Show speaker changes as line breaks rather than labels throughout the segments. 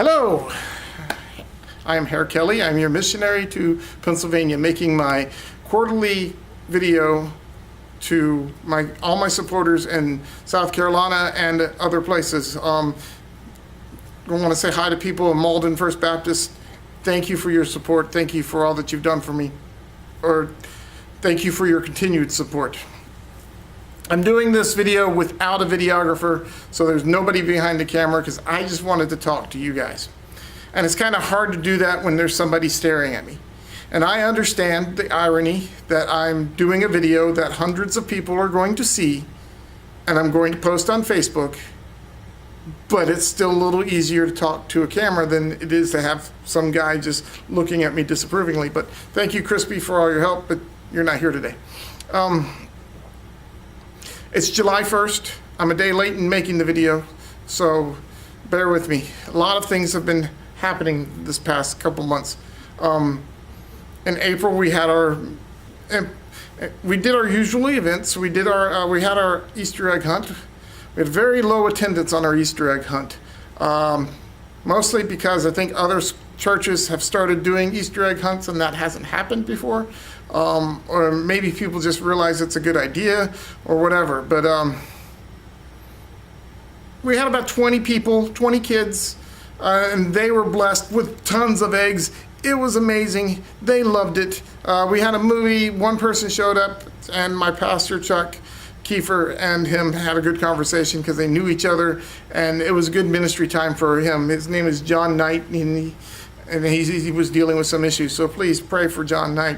Hello, I am Herr Kelley. I'm your missionary to Pennsylvania, making my quarterly video to all my supporters in South Carolina and other places. I want to say hi to people in Malden First Baptist. Thank you for your support. Thank you for all that you've done for me. Or thank you for your continued support. I'm doing this video without a videographer, so there's nobody behind the camera because I just wanted to talk to you guys. And it's kind of hard to do that when there's somebody staring at me. And I understand the irony that I'm doing a video that hundreds of people are going to see and I'm going to post on Facebook, but it's still a little easier to talk to a camera than it is to have some guy just looking at me disapprovingly. But thank you, Crispy, for all your help, but you're not here today. It's July 1st. I'm a day late in making the video, so bear with me. A lot of things have been happening this past couple months. In April, we did our usual events. We had our Easter egg hunt. We had very low attendance on our Easter egg hunt, mostly because I think other churches have started doing Easter egg hunts and that hasn't happened before. Or maybe people just realize it's a good idea or whatever. But we had about 20 people, 20 kids, and they were blessed with tons of eggs. It was amazing. They loved it. We had a movie. One person showed up, and my pastor, Chuck Kiefer, and him had a good conversation because they knew each other, and it was a good ministry time for him. His name is John Knight, and he was dealing with some issues, so please pray for John Knight.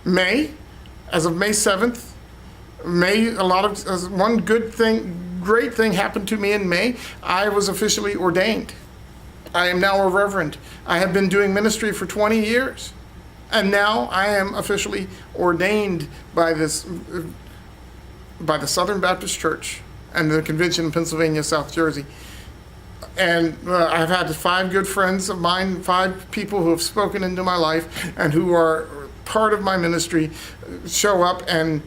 May, as of May 7th, one great thing happened to me in May. I was officially ordained. I am now a reverend. I have been doing ministry for 20 years, and now I am officially ordained by the Southern Baptist Church and the Convention in Pennsylvania, South Jersey. And I've had 5 good friends of mine, 5 people who have spoken into my life and who are part of my ministry show up and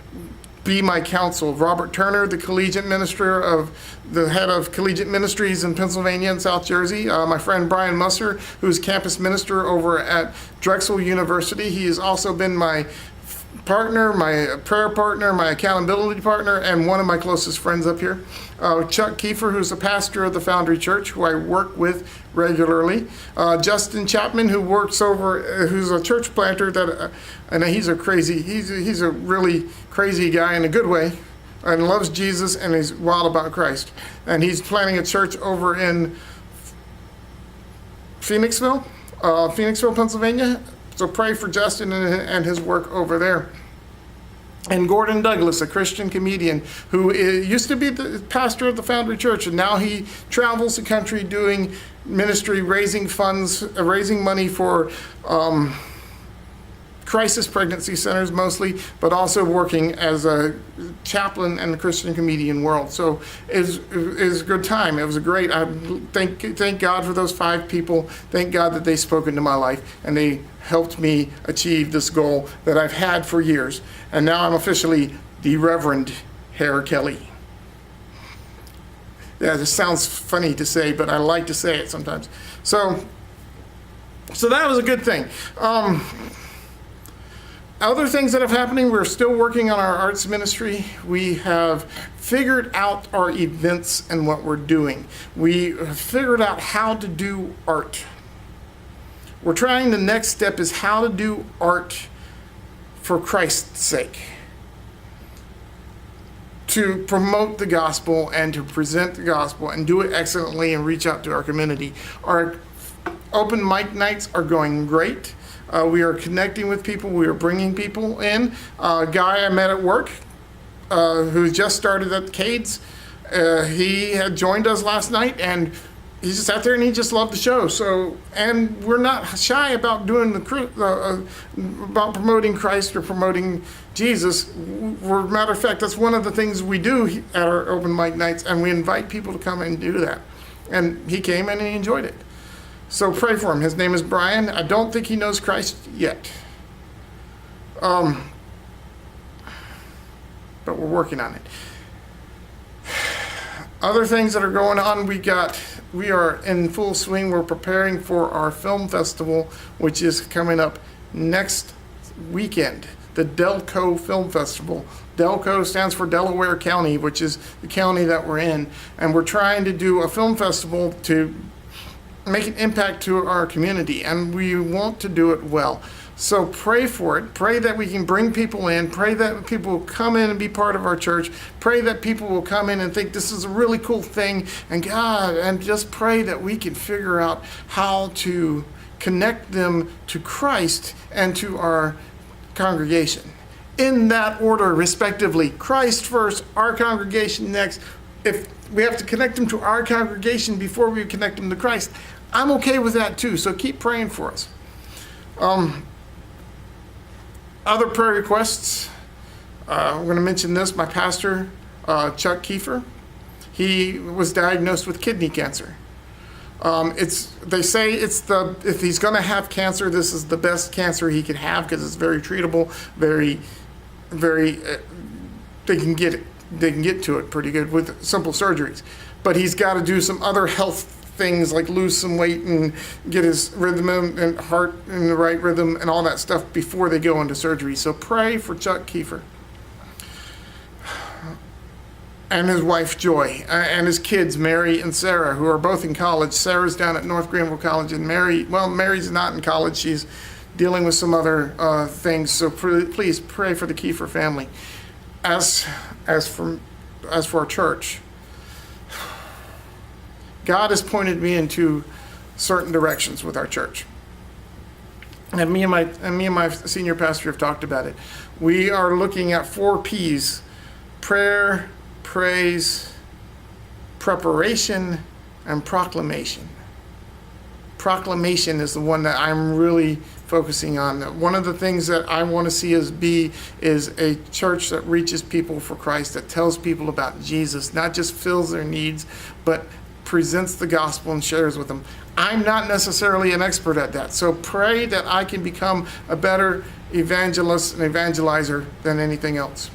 be my counsel. Robert Turner, the head of collegiate ministries in Pennsylvania and South Jersey. My friend Brian Musser, who's campus minister over at Drexel University. He has also been my partner, my prayer partner, my accountability partner, and one of my closest friends up here. Chuck Kiefer, who's a pastor of the Foundry Church, who I work with regularly. Justin Chapman, who's a church planter and he's a really crazy guy in a good way, and loves Jesus, and he's wild about Christ. And he's planning a church over in Phoenixville, Pennsylvania. So pray for Justin and his work over there. And Gordon Douglas, a Christian comedian who used to be the pastor of the Foundry Church, and now he travels the country doing ministry, raising money for crisis pregnancy centers mostly, but also working as a chaplain in the Christian comedian world. So it was a good time. It was I thank God for those 5 people. Thank God that they spoke into my life and they helped me achieve this goal that I've had for years. And now I'm officially the Reverend Herr Kelley. Yeah, this sounds funny to say, but I like to say it sometimes. So that was a good thing. Other things that have happening, we're still working on our arts ministry. We have figured out our events and what we're doing. We have figured out how to do art. We're trying, the next step is how to do art for Christ's sake. To promote the gospel and to present the gospel and do it excellently and reach out to our community. Our open mic nights are going great. We are connecting with people. We are bringing people in. A guy I met at work who just started at Cades, he had joined us last night, and he just sat there and he just loved the show. So, and we're not shy about doing about promoting Christ or promoting Jesus. Matter of fact, that's one of the things we do at our open mic nights, and we invite people to come and do that. And he came and he enjoyed it. So pray for him. His name is Brian. I don't think he knows Christ yet. But we're working on it. Other things that are going on, we are in full swing. We're preparing for our film festival, which is coming up next weekend, the Delco Film Festival. Delco stands for Delaware County, which is the county that we're in. And we're trying to do a film festival to make an impact to our community, and we want to do it well. So pray for it. Pray that we can bring people in. Pray that people will come in and be part of our church. Pray that people will come in and think this is a really cool thing. And just pray that we can figure out how to connect them to Christ and to our congregation. In that order, respectively. Christ first, our congregation next. If we have to connect them to our congregation before we connect them to Christ, I'm okay with that too. So keep praying for us. Other prayer requests, I'm going to mention this. My pastor, Chuck Kiefer, he was diagnosed with kidney cancer. They say if he's going to have cancer, this is the best cancer he could have because it's very treatable, very, they can get to it pretty good with simple surgeries. But he's got to do some other health things like lose some weight and get his rhythm and heart in the right rhythm and all that stuff before they go into surgery. So pray for Chuck Kiefer and his wife Joy and his kids Mary and Sarah, who are both in college. Sarah's down at North Greenville College, and Mary's not in college. She's dealing with some other things. So please pray for the Kiefer family. As for our church, God has pointed me into certain directions with our church. And me and my senior pastor have talked about it. We are looking at 4 P's: prayer, praise, preparation, and proclamation. Proclamation is the one that I'm really focusing on. One of the things that I want to see us be is a church that reaches people for Christ, that tells people about Jesus, not just fills their needs, but presents the gospel and shares with them. I'm not necessarily an expert at that, so pray that I can become a better evangelist and evangelizer than anything else.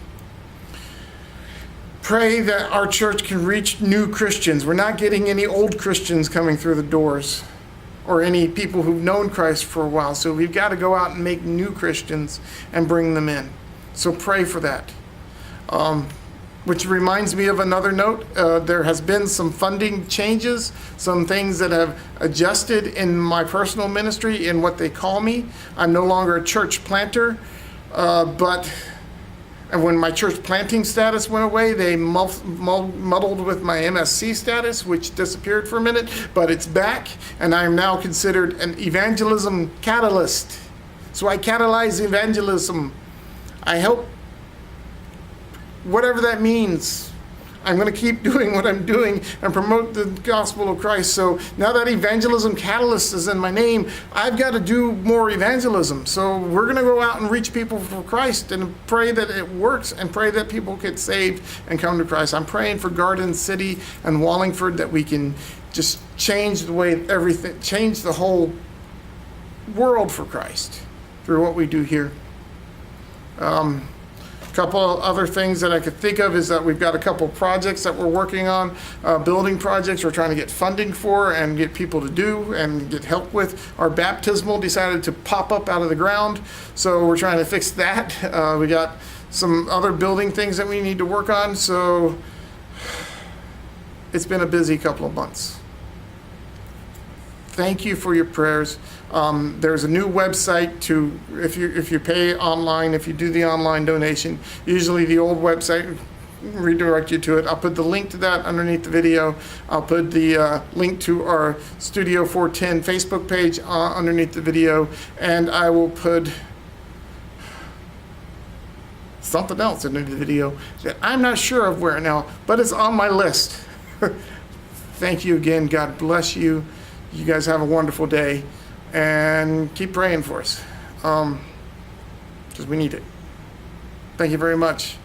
Pray that our church can reach new Christians. We're not getting any old Christians coming through the doors or any people who've known Christ for a while, so we've got to go out and make new Christians and bring them in. So pray for that. Which reminds me of another note. There has been some funding changes, some things that have adjusted in my personal ministry in what they call me. I'm no longer a church planter, and when my church planting status went away, they muddled with my MSC status, which disappeared for a minute, but it's back, and I am now considered an evangelism catalyst. So I catalyze evangelism. I help, whatever that means. I'm going to keep doing what I'm doing and promote the gospel of Christ. So now that evangelism catalyst is in my name, I've got to do more evangelism. So we're going to go out and reach people for Christ and pray that it works and pray that people get saved and come to Christ. I'm praying for Garden City and Wallingford that we can just change the way everything, change the whole world for Christ through what we do here. Couple of other things that I could think of is that we've got a couple projects that we're working on, building projects we're trying to get funding for and get people to do and get help with. Our baptismal decided to pop up out of the ground, so we're trying to fix that. We got some other building things that we need to work on, so it's been a busy couple of months. Thank you for your prayers. There's a new website to, if you pay online, if you do the online donation, usually the old website redirect you to it. I'll put the link to that underneath the video. I'll put the link to our Studio 410 Facebook page underneath the video, and I will put something else underneath the video that I'm not sure of where now, but it's on my list. Thank you again. God bless you. You guys have a wonderful day. And keep praying for us, because we need it. Thank you very much.